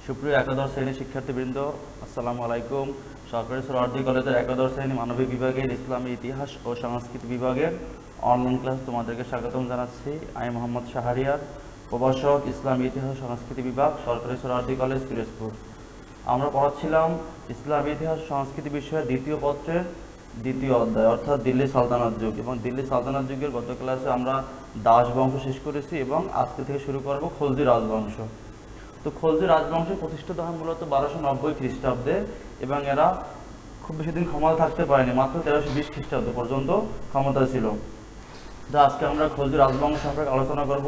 সুপ্রিয় একাদশ শ্রেণীর শিক্ষার্থীবৃন্দ, আসসালামু আলাইকুম। সরকারি সোহরাওয়ার্দী কলেজের একাদশ শ্রেণী মানবিক বিভাগের ইসলামী ইতিহাস ও সংস্কৃতি বিভাগের অনলাইন ক্লাস তোমাদেরকে স্বাগতম জানাচ্ছি। আমি মোহাম্মদ শাহরিয়ার, প্রভাষক, ইসলামী ইতিহাস ও সংস্কৃতি বিভাগ, সরকারি সোহরাওয়ার্দী কলেজ, পিরোজপুর। আমরা পড়াচ্ছিলাম ইসলামী ইতিহাস সংস্কৃতি বিষয়ের দ্বিতীয় পত্রের দ্বিতীয় অধ্যায়, অর্থাৎ দিল্লি সালতানাত যুগ। এবং দিল্লি সালতানাত যুগের গত ক্লাসে আমরা দাস বংশ শেষ করেছি এবং আজকে থেকে শুরু করব খলজি রাজবংশ। তো খলজি রাজবংশ প্রতিষ্ঠিত হয় মূলত 1290 খ্রিস্টাব্দে এবং এরা খুব বেশি দিন ক্ষমতা থাকতে পারেনি, মাত্র 1320 খ্রিস্টাব্দ পর্যন্ত ক্ষমতা ছিল। তো আজকে আমরা খলজি রাজবংশ সম্পর্কে আলোচনা করব।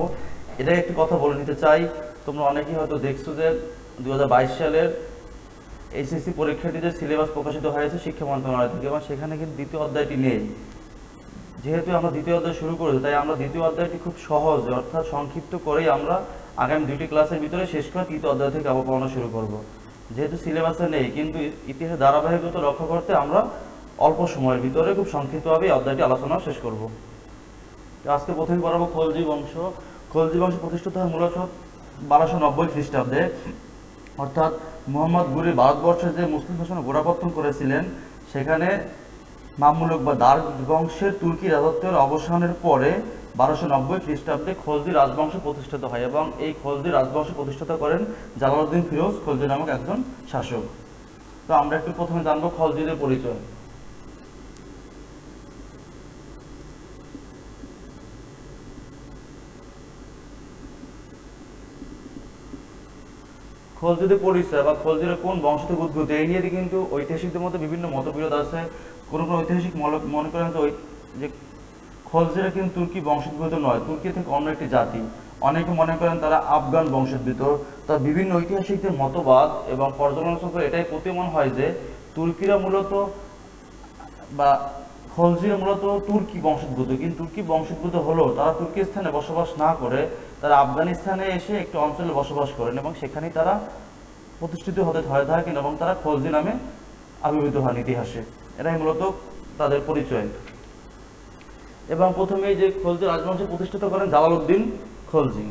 এটাই একটি কথা বলে নিতে চাই, তোমরা অনেকেই হয়তো দেখছো যে 2022 সালের এইচএসসি পরীক্ষার্থীদের সিলেবাস প্রকাশিত হয়েছে শিক্ষা মন্ত্রণালয় থেকে, এবং সেখানে কিন্তু দ্বিতীয় অধ্যায়টি নেই। যেহেতু আমরা দ্বিতীয় অধ্যায় শুরু করেছি, তাই আমরা দ্বিতীয় অধ্যায়টি খুব সহজ অর্থাৎ সংক্ষিপ্ত করেই আমরা আগামী দুটি ক্লাসের ভিতরে শেষ করে তৃতীয় অধ্যায় থেকে আবার পড়ানো শুরু করব। যেহেতু সিলেবাসে নেই, কিন্তু ইতিহাসের ধারাবাহিকতা রক্ষা করতে আমরা অল্প সময়ের ভিতরে খুব সংক্ষিপ্তভাবে এই অধ্যায়টি আলোচনা শেষ করব। আজকে প্রথমে পড়াবো খলজি বংশ। খলজি বংশ প্রতিষ্ঠিত হয় মূলত 1290 খ্রিস্টাব্দে, অর্থাৎ মোহাম্মদ ঘুরি ভারতবর্ষে যে মুসলিম শাসনে গোড়াপত্তন করেছিলেন, সেখানে মামলুক বা দার বংশের তুর্কি রাজত্বের অবসানের পরে 1290 খ্রিস্টাব্দে খলজি রাজবংশ প্রতিষ্ঠিত হয় এবং এই খলজি রাজবংশ প্রতিষ্ঠিত করেন জালালউদ্দিন ফিরোজ খলজি নামক একজন শাসক। তো আমরা একটু প্রথমে জানবো খলজিদের পরিচয়। খলজিদের পরিচয় বা খলজিরা কোন বংশ থেকে উদ্ভূত, এই নিয়ে কিন্তু ঐতিহাসিকদের মধ্যে বিভিন্ন মতবিরোধ আছে। কোনো কোনো ঐতিহাসিক মনে করেন যে খলজিরা কিন্তু তুর্কি বংশোদ্ভূত নয়, তুর্কি থেকে অন্য একটি জাতি। অনেকে মনে করেন তারা আফগান বংশোদ্ভূত। তা বিভিন্ন ঐতিহাসিকদের মতবাদ এবং পর্যালোচনা করে এটাই প্রতীয়মান হয় যে তুর্কিরা মূলত বা খলজিরা মূলত তুর্কি বংশোদ্ভূত, কিন্তু তুর্কি বংশোদ্ভূত হলেও তারা তুর্কিস্তানে বসবাস না করে তারা আফগানিস্তানে এসে একটি অঞ্চলে বসবাস করেন এবং সেখানেই তারা প্রতিষ্ঠিত হয়ে থাকেন এবং তারা খলজি নামে আবির্ভূত হন ইতিহাসে। এটাই মূলত তাদের পরিচয়। এবং প্রথমে যে খলজি রাজবংশ প্রতিষ্ঠিত করেন জালালউদ্দিন খলজি।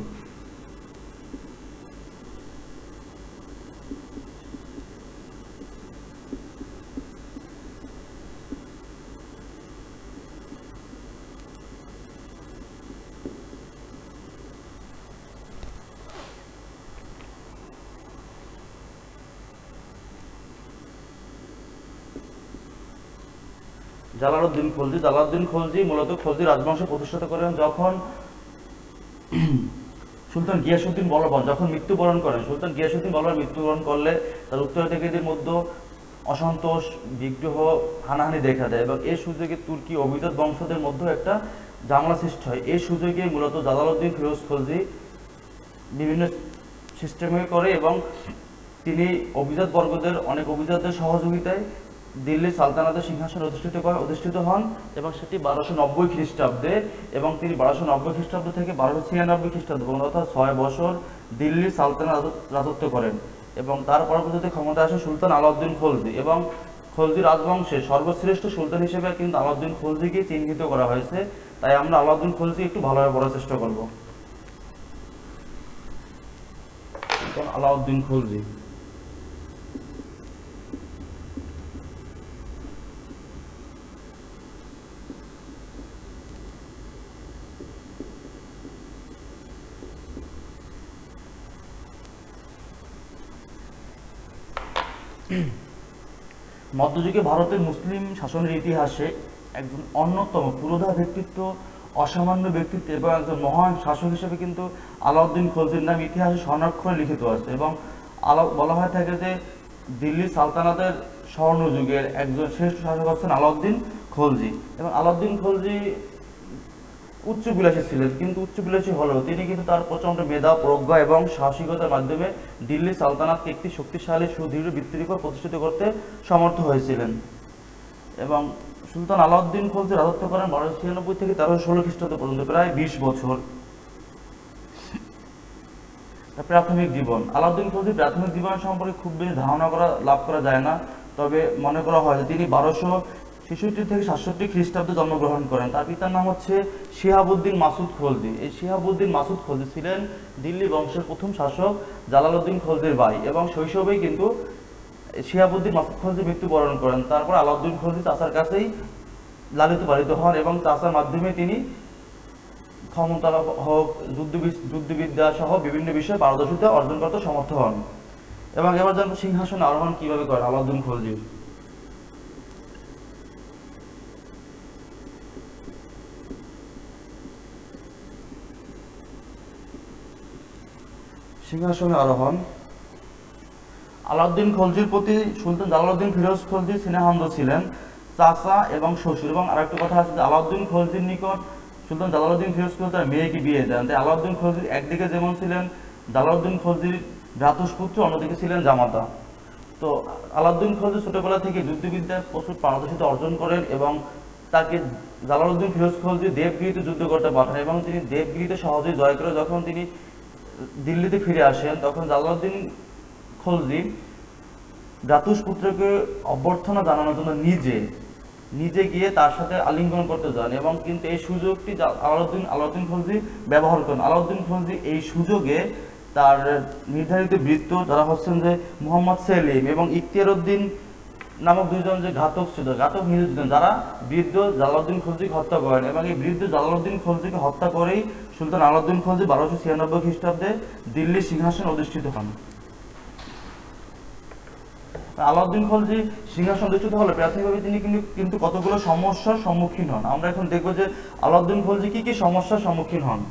জালালউদ্দিন খলজি মূলত খলজি রাজবংশ প্রতিষ্ঠা করেন যখন সুলতান গিয়াসউদ্দিন বলবন যখন মৃত্যুবরণ করেন। সুলতান গিয়াসউদ্দিন বলবন মৃত্যুবরণ করলে তার উত্তরাধিকারীদের মধ্যে অসন্তোষ, বিগ্রহ, হানাহানি দেখা দেয় এবং এই সুযোগে তুর্কি অভিজাত বংশদের মধ্যে একটা ঝামেলা সৃষ্টি হয়। এই সুযোগে মূলত জালালউদ্দিন ফিরোজ খলজি বিভিন্ন সিস্টেমে করে এবং তিনি অভিজাত বর্গদের অনেক অভিজাতদের সহযোগিতায় দিল্লি সালতানাতের সিংহাসনে অধিষ্ঠিত হন এবং সেটি 1290 খ্রিস্টাব্দে এবং তিনি 1290 খ্রিস্টাব্দ থেকে 1296 খ্রিস্টাব্দ অর্থাৎ 6 বছর দিল্লি সালতানাত রাজত্ব করেন এবং তার পরবর্তীতে ক্ষমতা আসে সুলতান আলাউদ্দিন খলজি এবং খলজি রাজবংশের সর্বশ্রেষ্ঠ সুলতান হিসেবে কিন্তু আলাউদ্দিন খলজিকে চিহ্নিত করা হয়েছে। তাই আমরা আলাউদ্দিন খলজি একটু ভালোভাবে পড়ার চেষ্টা করব। আলাউদ্দিন খলজি মধ্যযুগে ভারতের মুসলিম শাসনের ইতিহাসে একজন অন্যতম পুরোধা ব্যক্তিত্ব, অসামান্য ব্যক্তিত্ব এবং একজন মহান শাসক হিসেবে কিন্তু আলাউদ্দিন খলজির নাম ইতিহাসে স্বর্ণাক্ষরে লিখিত আছে এবং বলা হয়ে থাকে যে দিল্লি সালতানাতের স্বর্ণযুগের একজন শ্রেষ্ঠ শাসক হচ্ছেন আলাউদ্দিন খলজি। এবং আলাউদ্দিন খলজি উচ্চবিলাসী ছিলেন, কিন্তু উচ্চবিলাসী হলেও তিনি কিন্তু তার প্রচণ্ড মেধা, প্রজ্ঞা এবং সাহসিকতার মাধ্যমে দিল্লি সালতানাতকে একটি শক্তিশালী সুদৃঢ় ভিত্তির উপর প্রতিষ্ঠিত করতে সমর্থ হয়েছিলেন। এবং সুলতান আলাউদ্দিন খলজি রাজত্ব করেন 1296 থেকে 1316 খ্রিস্টাব্দ পর্যন্ত, প্রায় 20 বছর। প্রাথমিক জীবন। আলাউদ্দিন খলজির প্রাথমিক জীবন সম্পর্কে খুব বেশি ধারণা লাভ করা যায় না, তবে মনে করা হয় যে তিনি 1200 63 থেকে 67 খ্রিস্টাব্দে জন্মগ্রহণ করেন। তার পিতার নাম হচ্ছে শিহাবুদ্দিন মাসুদ খলজি। এই শিহাবুদ্দিন মাসুদ খলজি ছিলেন দিল্লি বংশের প্রথম শাসক জালালউদ্দিন খলজির ভাই, এবং শৈশবেই কিন্তু শিহাবুদ্দিন মাসুদ খলজি মৃত্যুবরণ করেন। তারপর আলাউদ্দিন খলজি চাচার কাছেই লালিত পালিত হন এবং চাচার মাধ্যমে তিনি ক্ষমতা হোক, যুদ্ধবিদ্যা সহ বিভিন্ন বিষয়ে পারদর্শিতা অর্জন করতে সমর্থ হন। এবং এবার জানবো সিংহাসন আরোহণ কিভাবে করেন আলাউদ্দিন খলজি। সিংহাসনে আরোহণ। আলাউদ্দিন খলজির প্রতি সুলতান জালালউদ্দিন ফিরোজ খলজি স্নেহান্ধ ছিলেন, চাচা এবং শ্বশুর। এবং আরেকটা কথা আছে যে আলাউদ্দিন খলজির নিকট সুলতান জালালউদ্দিন ফিরোজ খলজি তার মেয়েকে বিয়ে দেন। তাই আলাউদ্দিন খলজি একদিকে যেমন ছিলেন জালালউদ্দিন খলজির ভ্রাতুষ্পুত্র, অন্যদিকে ছিলেন জামাতা। তো আলাউদ্দিন খলজি ছোটবেলা থেকে যুদ্ধবিদ্যায় প্রচুর পারদর্শিতা অর্জন করেন এবং তাকে জালালউদ্দিন ফিরোজ খলজি দেবগিরিতে যুদ্ধ করতে পাঠান, এবং তিনি দেবগিরিতে সহজেই জয় করে যখন তিনি দিল্লিতে ফিরে আসেন, তখন জালালউদ্দিন খলজি ভ্রাতুষ্পুত্রকে অভ্যর্থনা জানানোর জন্য নিজে গিয়ে তার সাথে আলিঙ্গন করতে যান, এবং কিন্তু এই সুযোগটি আলাউদ্দিন খলজি ব্যবহার করেন। আলাউদ্দিন খলজি এই সুযোগে তার নির্ধারিত বৃত্ত, যারা হচ্ছেন যে মোহাম্মদ সেলিম এবং ইখতিয়ার উদ্দিন নামক দুইজন যে ঘাতক নিয়োজিত, যারা বৃদ্ধ জালালউদ্দিন খলজিকে হত্যা করেন, এবং এই বৃদ্ধ জালালউদ্দিন খলজিকে হত্যা করেই সুলতান আলাউদ্দিন খলজি 1296 খ্রিস্টাব্দে দিল্লির সিংহাসন অধিষ্ঠিত হন। আলাউদ্দিন খলজি সিংহাসন অধিষ্ঠিত হলে প্রাথমিকভাবে তিনি কিন্তু কতগুলো সমস্যার সম্মুখীন হন। আমরা এখন দেখব যে আলাউদ্দিন খলজি কি কি সমস্যার সম্মুখীন হন।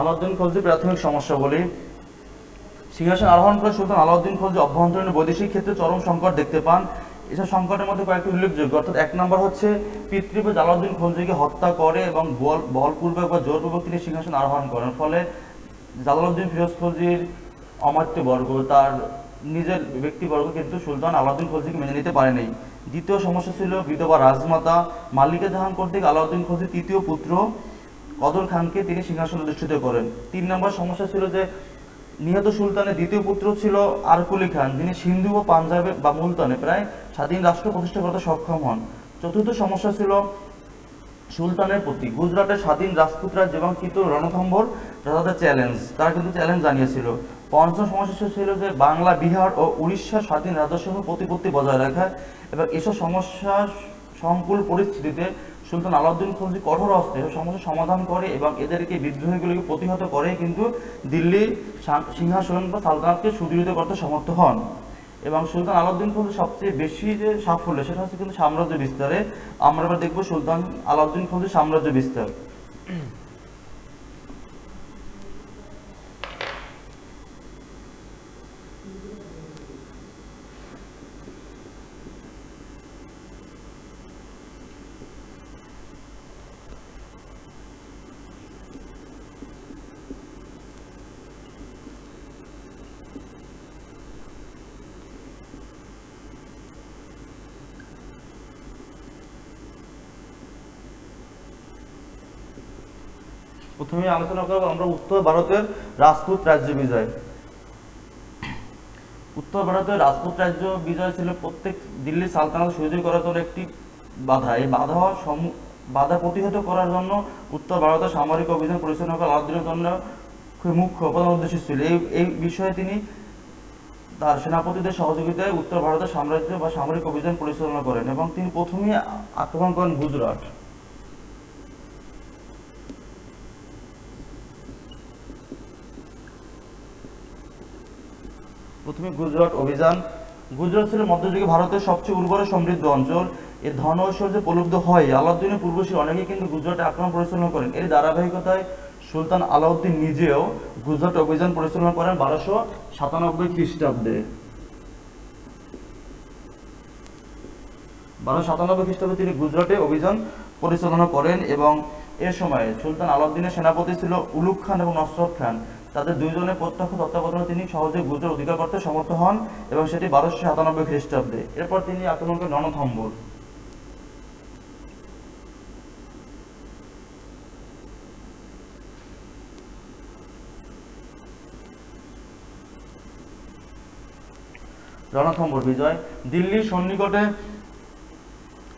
আলাউদ্দিন খলজির প্রাথমিক সমস্যা বলি। সিংহাসন আরোহণ করে সুলতান আলাউদ্দিন খলজি অভ্যন্তরীণ বৈদেশিক ক্ষেত্রে চরম সংকট দেখতে পান। এসব সংকটের মধ্যে কয়েকটি উল্লেখযোগ্য, অর্থাৎ 1 নম্বর হচ্ছে পিতৃব্য জালালউদ্দিন খলজিকে হত্যা করে এবং বলপূর্বক বা জোরপূর্বক তিনি সিংহাসন আরোহণ করেন। ফলে জালালউদ্দিন ফিরোজ খলজির অমাত্যবর্গ, তার নিজের ব্যক্তিবর্গ কিন্তু সুলতান আলাউদ্দিন খলজিকে মেনে নিতে পারেনি। দ্বিতীয় সমস্যা ছিল বিধবা রাজমাতা মালিকা জাহান কর্তৃক আলাউদ্দিন খলজির তৃতীয় পুত্র কদর খানকে তিনি সিংহাসন অধিষ্ঠিত করেন। 3 নম্বর সমস্যা ছিল যে নিহত সুলতানের দ্বিতীয় পুত্র ছিল আরকুলি খান, যিনি সিন্ধু ও পাঞ্জাবে বা মুলতানে প্রায় স্বাধীন রাষ্ট্র প্রতিষ্ঠা করতে সক্ষম হন। চতুর্থ সমস্যা ছিল সুলতানের প্রতি গুজরাটের স্বাধীন রাজপুত রাজ এবং কৃত রণথম্বর রাজাদের চ্যালেঞ্জ, তারা কিন্তু চ্যালেঞ্জ জানিয়েছিল। পঞ্চম সমস্যা ছিল যে বাংলা, বিহার ও উড়িষ্যার স্বাধীন রাজ্যসমূহ প্রতিপত্তি বজায় রাখা, এবং এসব সমস্যার সংকুল পরিস্থিতিতে সুলতান আলাউদ্দিন খলজি কঠোর হস্তে সমস্যার সমাধান করে এবং এদেরকে বিদ্রোহীগুলিকে প্রতিহত করে কিন্তু দিল্লি সিংহাসন বা সালতানাতকে সুদৃঢ় করতে সমর্থ হন। এবং সুলতান আলাউদ্দিন খলজি সবচেয়ে বেশি যে সাফল্য সেটা হচ্ছে কিন্তু সাম্রাজ্য বিস্তারে। আমরা এবার দেখবো সুলতান আলাউদ্দিন খলজির সাম্রাজ্য বিস্তার। প্রথমে আলোচনা করব আমরা উত্তর ভারতের রাজপুত রাজ্য বিজয়। উত্তর ভারতের রাজপুত রাজ্য বিজয় ছিল প্রত্যেক দিল্লি সালতানাত সুদৃঢ় করার জন্য একটি বাধা। এই বাধা প্রতিহত করার জন্য উত্তর ভারতের সামরিক অভিযান পরিচালনা করা আলাউদ্দিনের জন্য খুব মুখ্য প্রধান উদ্দেশ্য ছিল। এই বিষয়ে তিনি তার সেনাপতিদের সহযোগিতায় উত্তর ভারতের সাম্রাজ্য বা সামরিক অভিযান পরিচালনা করেন, এবং তিনি প্রথমেই আক্রমণ করেন গুজরাট। প্রথমে গুজরাট অভিযান। গুজরাট ছিল মধ্যযুগে ভারতের সবচেয়ে উর্বর সমৃদ্ধ অঞ্চল। এর ধন ঐশ্বর্যে প্রলুব্ধ হয় আলাউদ্দিনের পূর্বসূরি অনেকেই কিন্তু গুজরাটে আক্রমণ পরিচালনা করেন। এর ধারাবাহিকতায় সুলতান আলাউদ্দিন নিজেও গুজরাট অভিযান পরিচালনা করেন 1297 খ্রিস্টাব্দে। 1297 খ্রিস্টাব্দে তিনি গুজরাটে অভিযান পরিচালনা করেন, এবং এ সময় সুলতান আলাউদ্দিনের সেনাপতি ছিল উলুগ খান এবং নসরত খান। তাদের দুইজনের প্রত্যক্ষ তত্ত্বাবধানে তিনি সহজে গুজরাট অধিকার করতে সমর্থ হন এবং সেটি 1297 খ্রিস্টাব্দে। এরপর তিনি আক্রমণ করেন রণথম্বর। রণথম্বর বিজয়। দিল্লির সন্নিকটে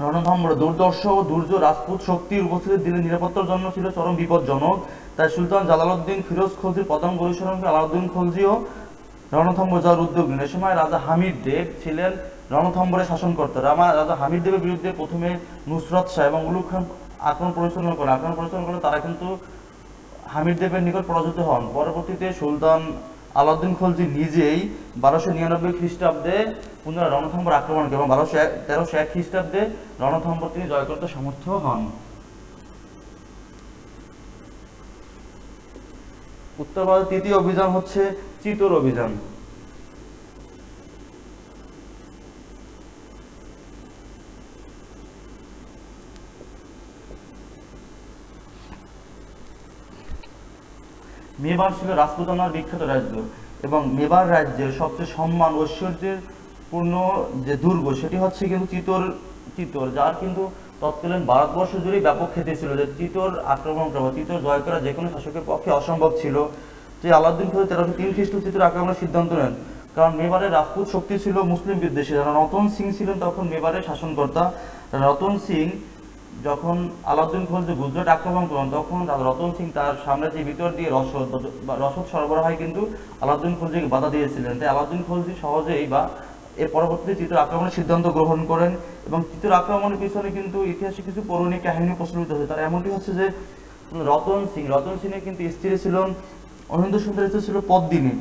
রণথম্বরে দুর্দর্শ ও দুর্য রাজপুত শক্তির উপস্থিতি দিল্লির নিরাপত্তার জন্য ছিল চরম বিপজ্জনক। তাই সুলতান জালালউদ্দিন ফিরোজ খলজির প্রধান অনুসরণকে আলাউদ্দিন খলজিও রণথম্বর যাওয়ার উদ্যোগ নেন। এ সময় রাজা হামিদ দেব ছিলেন রণথম্বরের শাসনকর্তা। রাজা হামিদ দেবের বিরুদ্ধে প্রথমে নুসরত শাহ এবং উলুগ খান আক্রমণ পরিচালনা করেন। তারা কিন্তু হামিদ দেবের নিকট পরাজিত হন। পরবর্তীতে সুলতান আলাউদ্দিন খলজি নিজেই 1299 খ্রিস্টাব্দে পুনরায় রণথম্বর আক্রমণ করেন এবং 1301 খ্রিস্টাব্দে রণথম্বর তিনি জয় করতে সমর্থ হন। উত্তর ভারতের তৃতীয় অভিযান হচ্ছে চিতোর অভিযান। মেবার ছিল রাজপুতানার বিখ্যাত রাজ্য এবং মেবার রাজ্যের সবচেয়ে সম্মান ঐশ্বর্যের পূর্ণ যে দুর্গ সেটি হচ্ছে কিন্তু চিতোর, যার কিন্তু তৎকালীন ভারতবর্ষ জুড়েই ব্যাপক খ্যাতি ছিল যে চিতোর আক্রমণ করা, চিতোর জয় করা যে কোনো শাসকের পক্ষে অসম্ভব ছিল। যে আলাউদ্দিন খলজি 1303 খ্রিস্টাব্দে চিতোর আক্রমণের সিদ্ধান্ত নেন, কারণ মেবারের রাজপুত শক্তি ছিল মুসলিম বিদ্বেষী। রতন সিং ছিলেন তখন মেবারের শাসনকর্তা। রতন সিং যখন আলাউদ্দিন খলজি গুজরাট আক্রমণ করেন তখন রতন সিং তার সামনে যে ভিতর দিয়ে রসদ সরবরাহে কিন্তু আলাউদ্দিন খলজিকে বাধা দিয়েছিলেন। তাই আলাউদ্দিন খলজি সহজেই বা এর পরবর্তীতে চিতোর আক্রমণের সিদ্ধান্ত গ্রহণ করেন এবং চিতোর আক্রমণের পিছনে কিন্তু ইতিহাসে কিছু পৌরাণিক কাহিনী প্রচলিত হয়েছে। তার এমনটি হচ্ছে যে রতন সিংয়ের কিন্তু স্ত্রী ছিলেন অনিন্দ সুন্দর, স্ত্রী ছিল পদ্মিনী।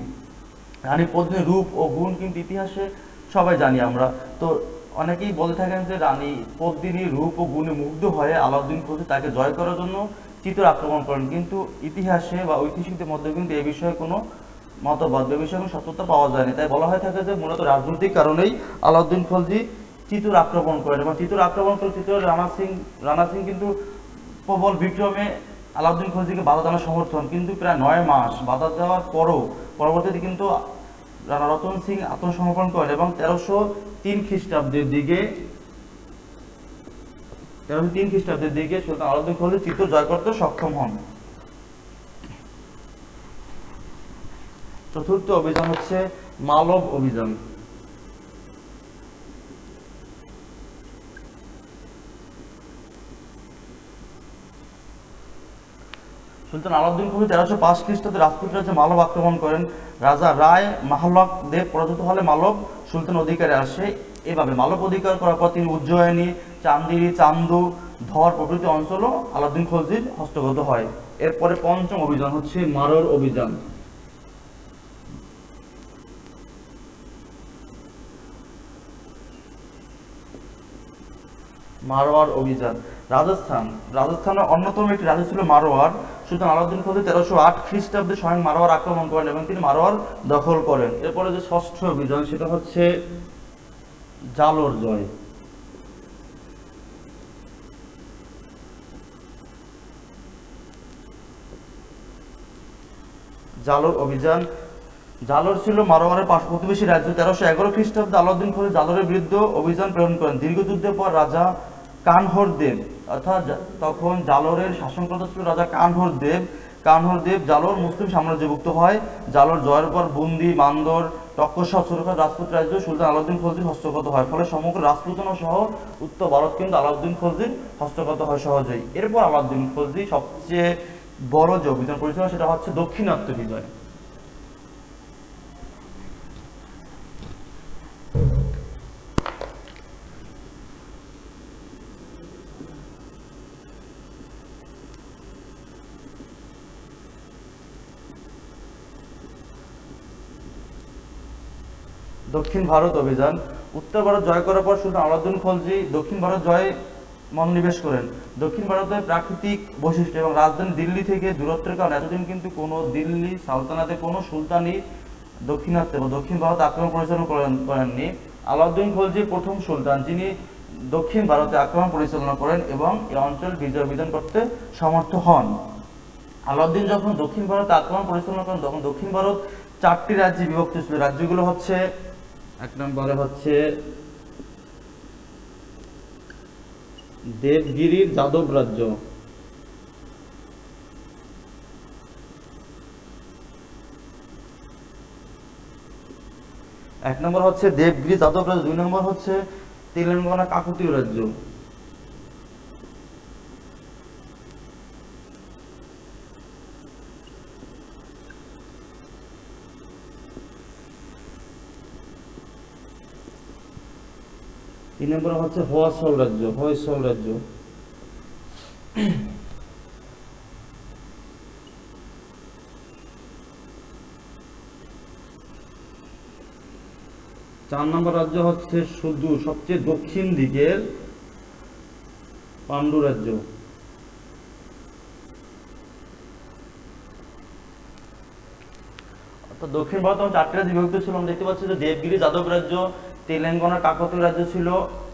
রানী পদ্মিনীর রূপ ও গুণ কিন্তু ইতিহাসে সবাই জানি আমরা। তো অনেকেই বলে থাকেন যে রানী পদ্মিনীর রূপ ও গুণে মুগ্ধ হয়ে আলাউদ্দিন খলজি তাকে জয় করার জন্য চিতোর আক্রমণ করেন, কিন্তু ইতিহাসে বা ঐতিহাসিকদের মধ্যে কিন্তু এই বিষয়ে কোনো মতবাদ, এ বিষয়ে কোনো সত্যতা পাওয়া যায়নি। তাই বলা হয়ে থাকে যে মূলত রাজনৈতিক কারণেই আলাউদ্দিন খলজি চিতোর আক্রমণ করেন এবং চিতোর আক্রমণ করে রানা সিং কিন্তু প্রবল বিক্রমে আলাউদ্দিন খলজিকে বাধা দেওয়ার সমর্থন, কিন্তু প্রায় 9 মাস বাধা দেওয়ার পরও পরবর্তীতে কিন্তু রানা রতন সিং আত্মসমর্পণ করেন এবং 1303 খ্রিস্টাব্দের দিকে সুলতান আলাউদ্দিন খলজি চিতোর জয় করতে সক্ষম হন। চতুর্থ অভিযান হচ্ছে মালব অভিযান। সুলতান আলাউদ্দিন খলজি 1305 খ্রিস্টাব্দে রাজপুত রাজ্যে মালব আক্রমণ করেন। রাজা রায় মাহলক দেব পরাজিত হলে মালব সুলতান অধিকারে আসে। এভাবে মালব অধিকার করার পর তিনি উজ্জয়িনী, চান্দিনী, চান্দু, ধর প্রভৃতি অঞ্চলও আলাউদ্দিন খলজির হস্তগত হয়। এরপরে পঞ্চম অভিযান হচ্ছে মারোয়ার অভিযান। মারওয়ার অভিযান রাজস্থানের অন্যতম একটি রাজ্য ছিল মারওয়ার। সুলতান আলাউদ্দিন খলজি 1308 খ্রিস্টাব্দে স্বয়ং মারওয়ার আক্রমণ করেন এবং তিনি মারওয়ার দখল করেন। এরপরে যে ষষ্ঠ অভিযান সেটা হচ্ছে জালোর জয়। জালোর অভিযান। জালোর ছিল মারওয়ারের প্রতিবেশী রাজ্য। 1311 খ্রিস্টাব্দে আলাউদ্দিন খলজি জালোরের বিরুদ্ধে অভিযান প্রেরণ করেন। দীর্ঘ যুদ্ধের পর রাজা কানহর দেব, অর্থাৎ তখন জালোরের শাসনকর্তা ছিল রাজা কানহর দেব জালোর মুসলিম সাম্রাজ্যভুক্ত হয়। জালোর জয়ের পর বুন্দি, মান্দর, টক্কর ছোটখাটো রাজপুত রাজ্য সুলতান আলাউদ্দিন খলজির হস্তগত হয়। ফলে সমগ্র রাজপুতানা সহ উত্তর ভারত কিন্তু আলাউদ্দিন খলজির হস্তগত হয় সহজেই। এরপর আলাউদ্দিন খলজি সবচেয়ে বড় যে অভিযান পরিচালনা সেটা হচ্ছে দক্ষিণাত্য বিজয়। দক্ষিণ ভারত অভিযান। উত্তর ভারত জয় করার পর সুলতান আলাউদ্দিন খলজি দক্ষিণ ভারত জয়ে মনোনিবেশ করেন। দক্ষিণ ভারতের প্রাকৃতিক বৈশিষ্ট্য এবং রাজধানী দিল্লি থেকে দূরত্বের কারণে এতদিন কিন্তু কোনো দিল্লি সালতানাতে কোনো সুলতানই দক্ষিণাত্যে বা দক্ষিণ ভারত আক্রমণ পরিচালনা করেননি। আলাউদ্দিন খলজি প্রথম সুলতান যিনি দক্ষিণ ভারতে আক্রমণ পরিচালনা করেন এবং এই অঞ্চল বিজয় বিধান করতে সমর্থ হন। আলাউদ্দিন যখন দক্ষিণ ভারতে আক্রমণ পরিচালনা করেন তখন দক্ষিণ ভারত 4টি রাজ্যে বিভক্ত ছিল। রাজ্যগুলো হচ্ছে, 1 নম্বরে হচ্ছে দেবগিরির যাদব রাজ্য, এক নম্বর হচ্ছে দেবগিরি যাদব রাজ্য, 2 নম্বর হচ্ছে তেলেঙ্গানা কাকতীয় রাজ্য। তিন নম্বর হচ্ছে হোয়সল রাজ্য, হোয়সল রাজ্য। 4 নম্বর রাজ্য হচ্ছে শুধু সবচেয়ে দক্ষিণ দিকের পাণ্ডু রাজ্য। দক্ষিণ ভারত 4টি রাজ্যে বিভক্ত ছিল। আমরা দেখতে পাচ্ছি যে দেবগিরি যাদব রাজ্য, তেলেঙ্গানা কাকতীয় রাজ্য ছিল,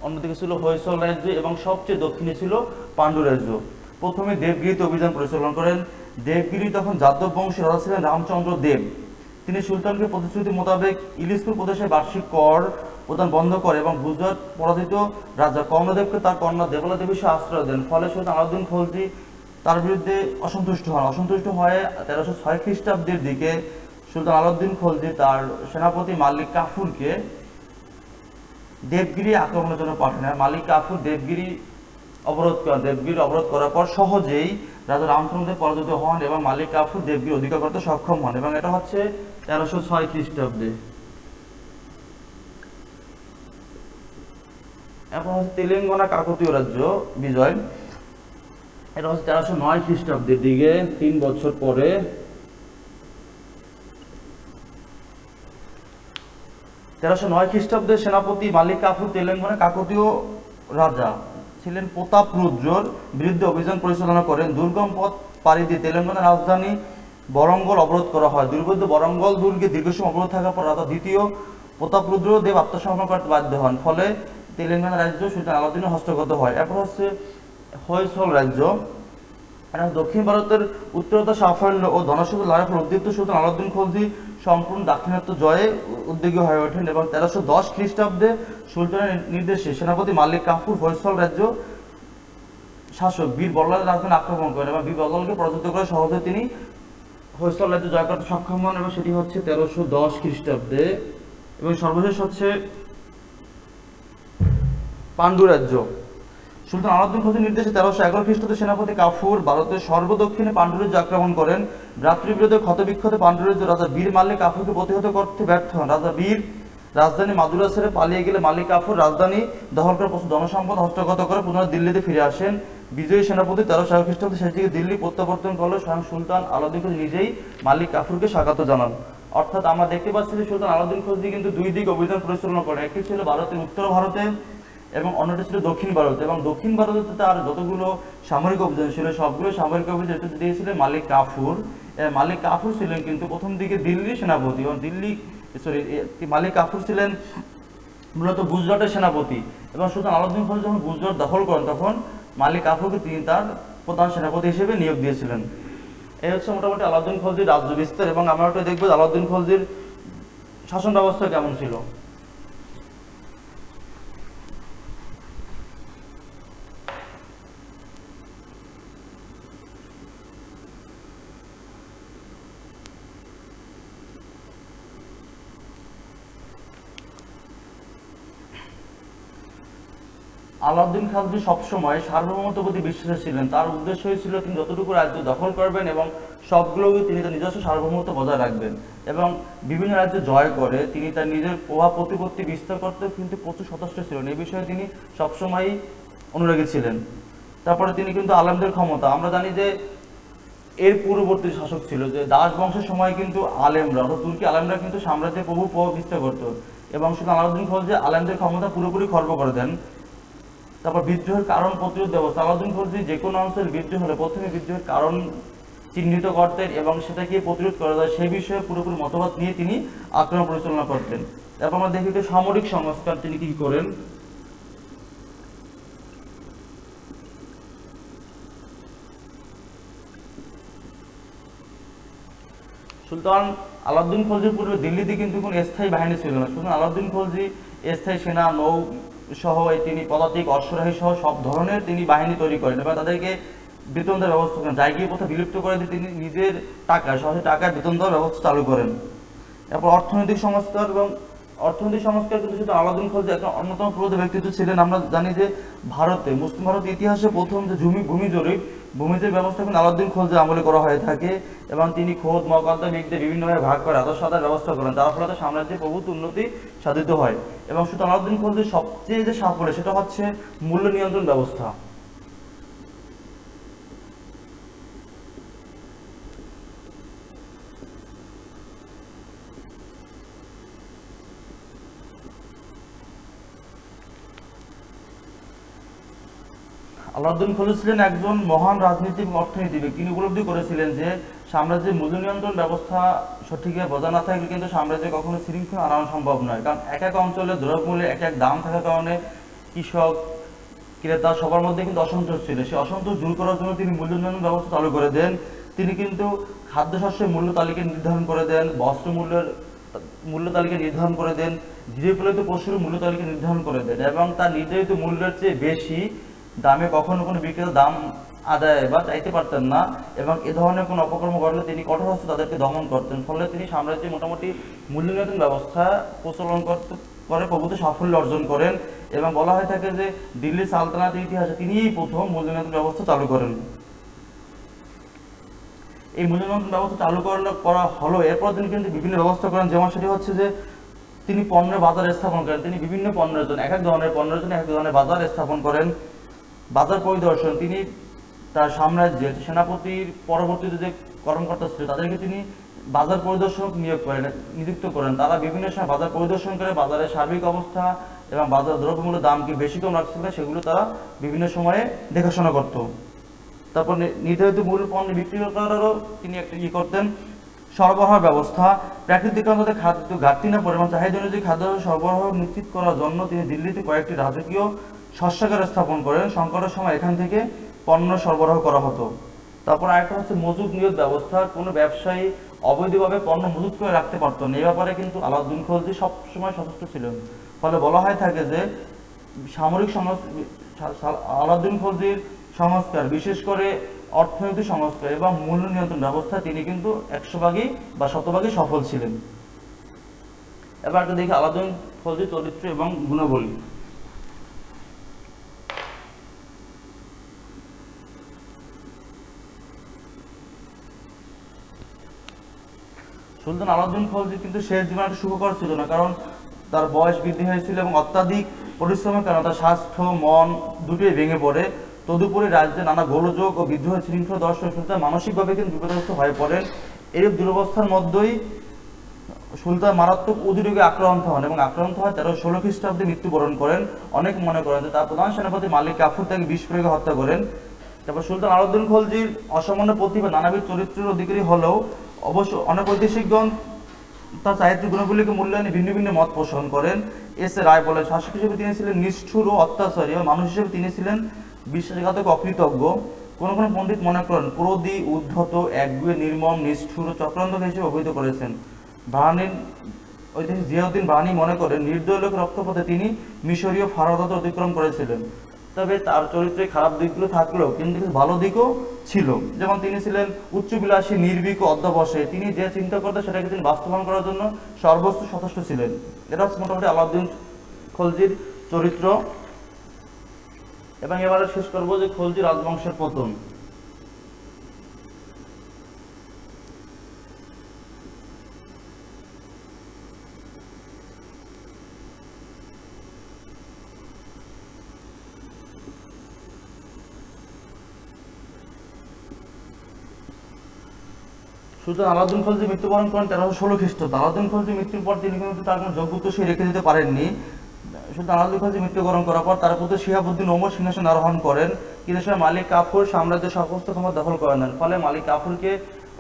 অন্যদিকে ছিল হোয়সল রাজ্য এবং সবচেয়ে দক্ষিণে ছিল পাণ্ডু রাজ্য। প্রথমে দেবগিরিতে অভিযান পরিচালনা করেন। দেবগিরি তখন যাদব বংশের রাজা ছিলেন রামচন্দ্র দেব। তিনি সুলতানকে প্রতিশ্রুতি মোতাবেক ইলিশপুর প্রদেশে বার্ষিক কর প্রদান বন্ধ করে এবং গুজরাট পরাজিত রাজা কর্ণদেবকে তার কন্যা দেবলা দেবীর সহ আশ্রয় দেন। ফলে সুলতান আলাউদ্দিন খলজি তার বিরুদ্ধে অসন্তুষ্ট হন। অসন্তুষ্ট হয়ে 1306 খ্রিস্টাব্দের দিকে সুলতান আলাউদ্দিন খলজি তার সেনাপতি মালিক কাফুরকে দেবগিরি আক্রমণের জন্য পাঠান। মালিক কাফুর দেবগিরি অবরোধ করেন। দেবগিরি অবরোধ করার পর সহজেই রাজা রামচন্দ্র পরাজিত হন এবং মালিক কাফুর দেবগিরি অধিকার করতে সক্ষম হন এবং এটা হচ্ছে 1306 খ্রিস্টাব্দে। এখন হচ্ছে তেলেঙ্গানা কাকতীয় রাজ্য বিজয়, এটা হচ্ছে 1309 খ্রিস্টাব্দের দিকে, 3 বছর পরে। তেরোশো নয় খ্রিস্টাব্দে সেনাপতি মালিক কাফুর তেলেঙ্গানা কাকতীয় রাজা ছিলেন প্রতাপরুদ্রর বিরুদ্ধে অভিযান পরিচালনা করেন। দুর্গম পথ পাড়ি দিয়ে তেলেঙ্গানা রাজধানী বরঙ্গল অবরোধ করা হয়। দুর্ভেদ্য বরঙ্গল দুর্গে দীর্ঘ সময় অবরোধ থাকার পর রাজা দ্বিতীয় প্রতাপরুদ্র দেব আত্মসমর্পণ করতে বাধ্য হন। ফলে তেলেঙ্গানা রাজ্য সুলতান আলাউদ্দিনের হস্তগত হয়। এরপর হচ্ছে হোয়সল রাজ্য। দক্ষিণ ভারতের উত্তরতা সাফল্য ও ধনসম্পদ লাভের ফলে উদ্দীপ্ত সুলতান আলাউদ্দিন খলজি সম্পূর্ণ দাক্ষিণাত্য জয়ে উদ্যোগী হয়ে ওঠেন এবং 1310 খ্রিস্টাব্দে সুলতানের নির্দেশে সেনাপতি মালিক কাফুর হোয়সল রাজ্য শাসক বীর বল্লালের রাজধানী আক্রমণ করেন এবং বীর বল্লালকে পরাজিত করে সহজে তিনি হোয়সল রাজ্য জয় করতে সক্ষম হন এবং সেটি হচ্ছে 1310 খ্রিস্টাব্দে। এবং সর্বশেষ হচ্ছে পাণ্ডু রাজ্য। সুলতান আলাউদ্দিন খলজির নির্দেশে 1311 খ্রিস্টাব্দে সেনাপতি কাফুর ভারতের সর্বদক্ষিণে পাণ্ডু রাজ্য আক্রমণ করেন। ভ্রাতৃবিরোধে ক্ষতবিক্ষত পাণ্ডু রাজ্য রাজা বীর মালিক কাফুরকে প্রতিহত করতে ব্যর্থ হন। রাজা বীর রাজধানী মাদুরা ছেড়ে পালিয়ে গেলে মালিক কাফুর রাজধানী দখল করে প্রচুর ধনসম্পদ হস্তগত করে পুনরায় দিল্লিতে ফিরে আসেন। বিজয়ী সেনাপতি 1311 খ্রিস্টাব্দে শেষ দিকে দিল্লি প্রত্যাবর্তন করলে স্বয়ং সুলতান আলাউদ্দিন খলজি নিজেই মালিক কাফুরকে স্বাগত জানান। অর্থাৎ আমরা দেখতে পাচ্ছি যে সুলতান আলাউদ্দিন খলজি কিন্তু 2 দিক অভিযান পরিচালনা করেন। একটি ছিল ভারতের উত্তর ভারতে এবং অন্যটি ছিল দক্ষিণ ভারতে। এবং দক্ষিণ ভারতে তার যতগুলো সামরিক অভিযান ছিল সবগুলো সামরিক অভিযান দিয়েছিলেন মালিক কাফুর। মালিক কাফুর ছিলেন কিন্তু প্রথম দিকে দিল্লির সেনাপতি এবং মালিক কাফুর ছিলেন মূলত গুজরাটের সেনাপতি এবং সুলতান আলাউদ্দিন খলজি যখন গুজরাট দখল করেন তখন মালিক কাফুরকে তিনি তার প্রধান সেনাপতি হিসেবে নিয়োগ দিয়েছিলেন। এই হচ্ছে মোটামুটি আলাউদ্দিন খলজির রাজ্য বিস্তার। এবং আমরা একটু দেখবো আলাউদ্দিন খলজির শাসন ব্যবস্থা কেমন ছিল। আলাউদ্দিন খলজি সবসময় সার্বভৌমত্বের প্রতি বিশ্বাসী ছিলেন। তার উদ্দেশ্যই ছিল তিনি যতটুকু রাজ্য দখল করবেন এবং সবগুলোকে তিনি তার নিজস্ব সার্বভৌমত্ব বজায় রাখবেন এবং বিভিন্ন রাজ্য জয় করে তিনি তার নিজের প্রভাব প্রতিপত্তি বিস্তার করতে কিন্তু প্রচুর সচেষ্ট ছিলেন। এই বিষয়ে তিনি সবসময়ই অনুরাগী ছিলেন। তারপরে তিনি কিন্তু আলেমদের ক্ষমতা, আমরা জানি যে এর পূর্ববর্তী শাসক ছিল যে দাস বংশের সময় কিন্তু আলেমরা অর্থাৎ তুর্কি আলেমরা কিন্তু সাম্রাজ্যের প্রভু প্রভাব বিস্তার করত এবং সুলতান আলাউদ্দিন খলজি আলেমদের ক্ষমতা পুরোপুরি খর্ব করে দেন। তারপর বিদ্রোহের কারণ প্রতিরোধ ব্যবস্থা। আলাউদ্দিন খলজি যে কোনো অঞ্চলের বিদ্রোহ হলে প্রথমে বিদ্রোহের কারণ চিহ্নিত করতেন এবং সেটাকে প্রতিরোধ করা যায় সেই বিষয়ে পুরোপুরি মতবাদ নিয়ে তিনি আক্রমণ পরিচালনা করতেন। তারপর আমরা দেখি যে সামরিক সংস্কার তিনি কি করেন। সুলতান আলাউদ্দিন খলজির পূর্বে দিল্লিতে কিন্তু কোনো স্থায়ী বাহিনী ছিল না। সুলতান আলাউদ্দিন খলজি স্থায়ী সেনা, নৌ সহ তিনি পদাতিক, অশ্বরাহী সহ সব ধরনের তিনি বাহিনী তৈরি করেন এবং তাদেরকে বেতন দেওয়ার ব্যবস্থা করেন। জায়গীয় প্রথা বিলুপ্ত করে দিয়ে তিনি নিজের টাকায়, সরাসরি টাকায় বেতন দেওয়ার ব্যবস্থা চালু করেন। এরপর অর্থনৈতিক সংস্কার এবং অর্থনৈতিক সংস্কার কিন্তু শুধু আলাউদ্দিন খলজি একটা অন্যতম প্রবৃদ্ধ ব্যক্তিত্ব ছিলেন। আমরা জানি যে ভারতে, মুসলিম ভারতের ইতিহাসে প্রথম যে ভূমি জরিপ ব্যবস্থা কিন্তু আলাউদ্দিন খলজি আমলে করা হয়ে থাকে এবং তিনি খোদ মকদ্দা ব্যক্তিদের বিভিন্নভাবে ভাগ করে আদর্শ আদায়ের ব্যবস্থা করেন, যার ফলে সাম্রাজ্যের প্রভূত উন্নতি সাধিত হয়। এবং শুধু আলাউদ্দিন খলজির সবচেয়ে যে সাফল্য সেটা হচ্ছে মূল্য নিয়ন্ত্রণ ব্যবস্থা। আলাউদ্দিন খলজি ছিলেন একজন মহান রাজনীতিক এবং অর্থনীতিবিদ। তিনি উপলব্ধি করেছিলেন যে সাম্রাজ্যের মূল্য নিয়ন্ত্রণ ব্যবস্থা সঠিকভাবে বজায় না থাকলে কিন্তু সাম্রাজ্যে কখনো শৃঙ্খলা আনা সম্ভব নয়। কারণ এক এক অঞ্চলে দ্রব্যমূল্যে এক এক দাম থাকার কারণে কৃষক, ক্রেতা সবার মধ্যে কিন্তু অসন্তোষ ছিল। সেই অসন্তোষ দূর করার জন্য তিনি মূল্য নিয়ন্ত্রণ ব্যবস্থা চালু করে দেন। তিনি কিন্তু খাদ্যশস্যের মূল্য তালিকা নির্ধারণ করে দেন, বস্ত্র মূল্য তালিকা নির্ধারণ করে দেন, গৃহপালিত পশুর মূল্য তালিকা নির্ধারণ করে দেন এবং তার নির্ধারিত মূল্যের চেয়ে বেশি দামে কখনো কোনো বিক্রেতা দাম আদায় বা চাইতে পারতেন না এবং এ ধরনের কোনো অপকর্ম ঘটলে তিনি কঠোর হস্তে তাদেরকে দমন করতেন। ফলে তিনি সাম্রাজ্যে মোটামুটি মূল্য নিয়ন্ত্রণ ব্যবস্থা প্রচলন করে প্রভূত সাফল্য অর্জন করেন এবং বলা হয়ে থাকে যে দিল্লি সালতানাতের ইতিহাসে তিনিই প্রথম মূল্য নিয়ন্ত্রণ ব্যবস্থা চালু করেন। এই মূল্য নিয়ন্ত্রণ ব্যবস্থা চালু করা হলো, এরপর তিনি কিন্তু বিভিন্ন ব্যবস্থা করেন। যেমন সেটি হচ্ছে যে তিনি পণ্যের বাজার স্থাপন করেন। তিনি বিভিন্ন পণ্যের জন্য এক এক ধরনের বাজার স্থাপন করেন। বাজার পরিদর্শন, তিনি তার সাম্রাজ্যের সেনাপতির পরবর্তীতে যে কর্মকর্তা ছিল তাদেরকে তিনি বাজার পরিদর্শক নিযুক্ত করেন। তারা বিভিন্ন সময় বাজার পরিদর্শন করে বাজারের সার্বিক অবস্থা এবং বাজার দ্রব্যমূল্যের দাম কি বেশি কম রাখছিল সেগুলো তারা বিভিন্ন সময়ে দেখাশোনা করত। তারপর নির্ধারিত মূল্য পণ্য বিক্রি করারও তিনি একটা করতেন। সরবরাহ ব্যবস্থা, প্রাকৃতিক কারণে খাদ্য ঘাটতি না পরিমাণ চাহিদা অনুযায়ী খাদ্য সরবরাহ নিশ্চিত করার জন্য তিনি দিল্লিতে কয়েকটি রাজকীয় শস্যাগার স্থাপন করেন। সংকটের সময় এখান থেকে পণ্য সরবরাহ করা হতো। তারপর আরেকটা হচ্ছে মজুদ নিয়োগ ব্যবস্থা। কোনো ব্যবসায়ী অবৈধভাবে পণ্য মজুত করে রাখতে পারতো না। এই ব্যাপারে কিন্তু আলাউদ্দিন খলজি সবসময় সচেষ্ট ছিলেন। ফলে বলা হয়ে থাকে যে সামরিক আলাউদ্দিন খলজির সংস্কার, বিশেষ করে অর্থনৈতিক সংস্কার এবং মূল্য নিয়ন্ত্রণ ব্যবস্থা তিনি কিন্তু 100% বা 100% সফল ছিলেন। এবার একটা দেখি আলাউদ্দিন খলজির চরিত্র এবং গুণাবলী। সুলতান আলাউদ্দিন খলজি কিন্তু শেষ জীবনে সুখকর ছিল না, কারণ তার বয়স বৃদ্ধি হয়েছিল এবং অত্যাধিক পরিশ্রমের কারণে তার স্বাস্থ্য, মন দুটোই ভেঙে পড়ে। তদুপরি রাজ্যে নানা গোলযোগ ও বিদ্রোহ শৃঙ্খলা দর্শন সুলতান মানসিকভাবে কিন্তু বিপদগ্রস্ত হয়ে পড়েন। এরূপ দুরবস্থার মধ্যেই সুলতান মারাত্মক উদ্যোগে আক্রান্ত হন এবং আক্রান্ত হয় 1316 খ্রিস্টাব্দে মৃত্যুবরণ করেন। অনেক মনে করেন যে তার প্রধান সেনাপতি মালিক কাফুর তাকে বিষ প্রয়োগে হত্যা করেন। তারপর সুলতান আলাউদ্দিন খলজির অসামান্য প্রতিভা, নানাবিধ চরিত্রের অধিকারী হলেও অবশ্য অনেক ঐতিহাসিকগণ তার চারিত্রিক গুণগুলিকে মূল্যায়নে ভিন্ন ভিন্ন মত পোষণ করেন। এস এ রায় বলেন, শাসক হিসেবে তিনি ছিলেন নিষ্ঠুর ও অত্যাচারী এবং মানুষ হিসেবে তিনি ছিলেন বিশ্বাসঘাতক, অকৃতজ্ঞ। কোন কোন পণ্ডিত মনে করেন ক্রোধী, উদ্ধত, একগুঁয়ে, নির্মম, নিষ্ঠুর ও চক্রান্তক হিসেবে অভিহিত করেছেন। বাহানীর ঐতিহাসিক জিয়াউদ্দিন বাহানী মনে করেন নির্দয় লোক রক্তপথে তিনি মিশরীয় ফারাদাত অতিক্রম করেছিলেন। তবে তার চরিত্রে খারাপ দিকগুলো থাকলেও কিন্তু কিছু ভালো দিকও ছিল। যেমন তিনি ছিলেন উচ্চবিলাসী, নির্ভীক ও অধ্যবসায়ী। তিনি যে চিন্তা করতেন সেটাকে তিনি বাস্তবায়ন করার জন্য সর্বোচ্চ সচেষ্ট ছিলেন। এটা হচ্ছে মোটামুটি আলাউদ্দিন খলজির চরিত্র। এবং এবারে শেষ করবো যে খলজি রাজবংশের পতন। সুলতান আলাউদ্দিন খলজি মৃত্যুবরণ করেন 1316 খ্রিস্টাব্দে। আলাউদ্দিন খলজি মৃত্যুর পর তিনি কিন্তু তার কোনো যোগ্য উত্তরসূরি রেখে দিতে পারেননি। সুলতান আলাউদ্দিন খলজি মৃত্যুবরণ করার পর তার পুত্র শিহাবুদ্দিন ওমর সিংহাসন আরোহণ করেন। কিন্তু সময় মালিক কাফুর সাম্রাজ্যের সমস্ত ক্ষমতা দখল করে নেন। ফলে মালিক কাফুরকে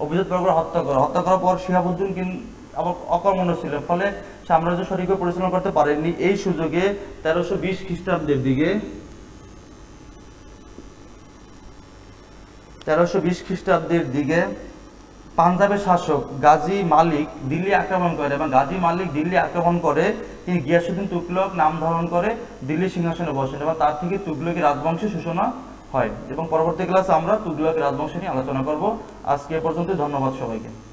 অভিজাত বর্গরা হত্যা করার পর শিহাবুদ্দিন আবার অকর্মণ্য ছিলেন। ফলে সাম্রাজ্য সঠিকভাবে পরিচালনা করতে পারেননি। এই সুযোগে 1320 খ্রিস্টাব্দের দিকে 1320 খ্রিস্টাব্দের দিকে পাঞ্জাবের শাসক গাজী মালিক দিল্লি আক্রমণ করে এবং গাজী মালিক দিল্লি আক্রমণ করে তিনি গিয়াসউদ্দিন তুগলক নাম ধারণ করে দিল্লি সিংহাসনে বসেন এবং তার থেকে তুগলকি রাজবংশের সূচনা হয় এবং পরবর্তী ক্লাসে আমরা তুগলকি রাজবংশ নিয়ে আলোচনা করব। আজকে এ পর্যন্ত, ধন্যবাদ সবাইকে।